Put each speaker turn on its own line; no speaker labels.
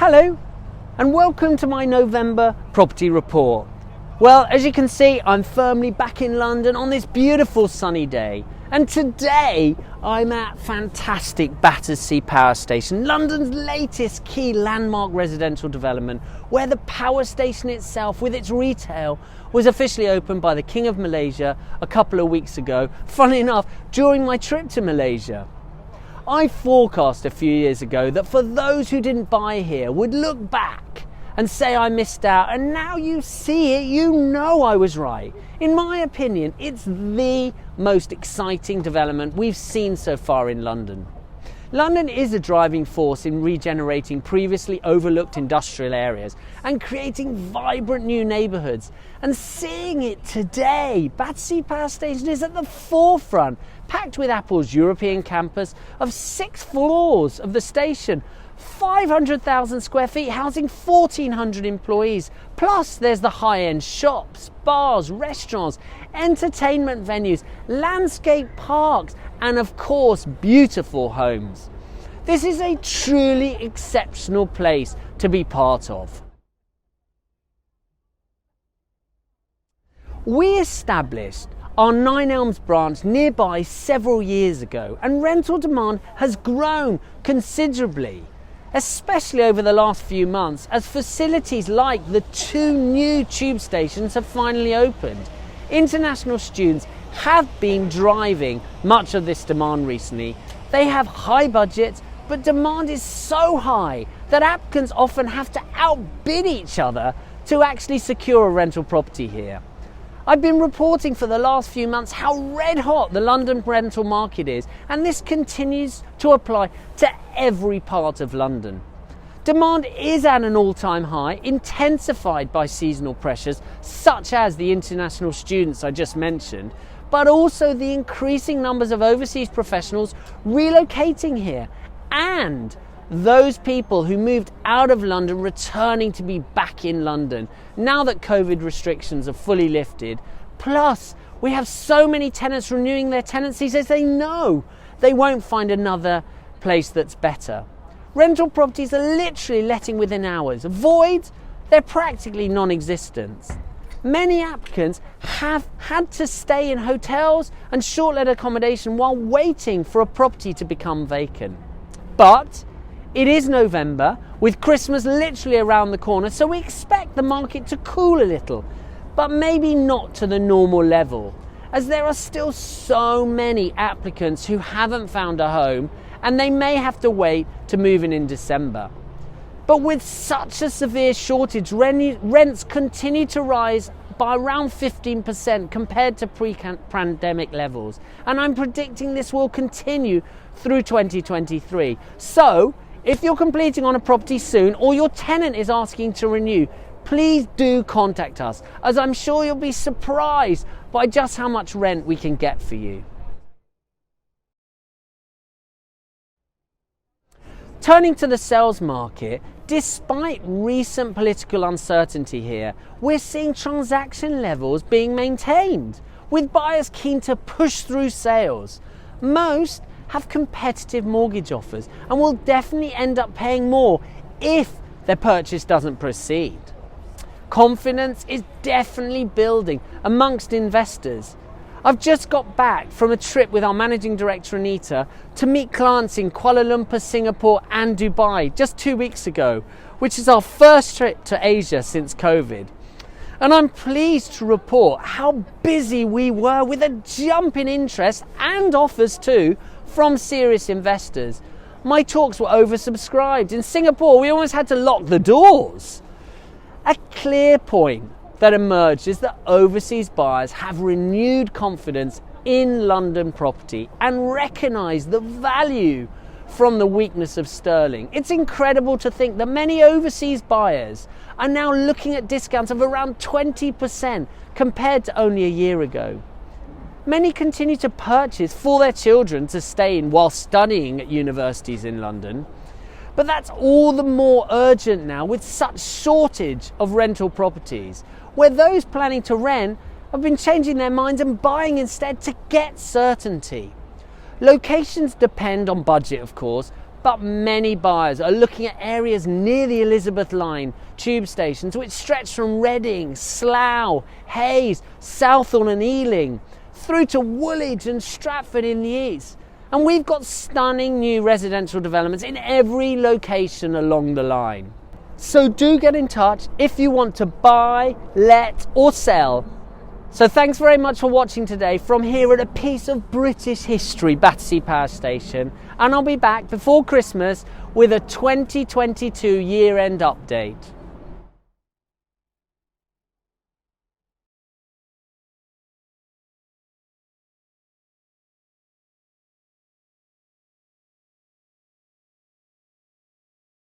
Hello and welcome to my November property report. Well, as you can see, I'm firmly back in London on this beautiful sunny day, and today I'm at fantastic Battersea Power Station, London's latest key landmark residential development, where the power station itself with its retail was officially opened by the King of Malaysia a couple of weeks ago, funnily enough during my trip to Malaysia. I forecast a few years ago that for those who didn't buy here would look back and say I missed out, and now you see it, you know I was right. In my opinion, it's the most exciting development we've seen so far in London. London is a driving force in regenerating previously overlooked industrial areas and creating vibrant new neighbourhoods. And seeing it today, Battersea Power Station is at the forefront, packed with Apple's European campus of 6 floors of the station, 500,000 square feet housing 1,400 employees. Plus there's the high-end shops, bars, restaurants, entertainment venues, landscape parks, and of course beautiful homes. This is a truly exceptional place to be part of. We established our Nine Elms branch nearby several years ago, and rental demand has grown considerably, especially over the last few months as facilities like the 2 new tube stations have finally opened. International students have been driving much of this demand recently. They have high budgets, but demand is so high that applicants often have to outbid each other to actually secure a rental property here. I've been reporting for the last few months how red hot the London rental market is, and this continues to apply to every part of London. Demand is at an all-time high, intensified by seasonal pressures such as the international students I just mentioned, but also the increasing numbers of overseas professionals relocating here, and those people who moved out of London returning to be back in London now that COVID restrictions are fully lifted. Plus, we have so many tenants renewing their tenancies as they know they won't find another place that's better. Rental properties are literally letting within hours. Voids, they're practically non-existent. Many applicants have had to stay in hotels and short-let accommodation while waiting for a property to become vacant. But it is November, with Christmas literally around the corner, so we expect the market to cool a little, but maybe not to the normal level, as there are still so many applicants who haven't found a home and they may have to wait to move in December. But with such a severe shortage, rents continue to rise by around 15% compared to pre-pandemic levels, and I'm predicting this will continue through 2023. So if you're completing on a property soon or your tenant is asking to renew, please do contact us, as I'm sure you'll be surprised by just how much rent we can get for you. Turning to the sales market, despite recent political uncertainty here, we're seeing transaction levels being maintained, with buyers keen to push through sales. Most have competitive mortgage offers and will definitely end up paying more if their purchase doesn't proceed. Confidence is definitely building amongst investors. I've just got back from a trip with our managing director Anita to meet clients in Kuala Lumpur, Singapore and Dubai just 2 weeks ago, which is our first trip to Asia since COVID. And I'm pleased to report how busy we were, with a jump in interest and offers too from serious investors. My talks were oversubscribed. In Singapore, we almost had to lock the doors. A clear point that emerged is that overseas buyers have renewed confidence in London property and recognise the value from the weakness of sterling. It's incredible to think that many overseas buyers are now looking at discounts of around 20% compared to only a year ago. Many continue to purchase for their children to stay in while studying at universities in London. But that's all the more urgent now with such shortage of rental properties, where those planning to rent have been changing their minds and buying instead to get certainty. Locations depend on budget, of course, But many buyers are looking at areas near the Elizabeth Line tube stations, which stretch from Reading, Slough, Hayes, Southall and Ealing, through to Woolwich and Stratford in the east. And we've got stunning new residential developments in every location along the line. So do get in touch if you want to buy, let or sell. So thanks very much for watching today from here at a piece of British history, Battersea Power Station. And I'll be back before Christmas with a 2022 year-end update.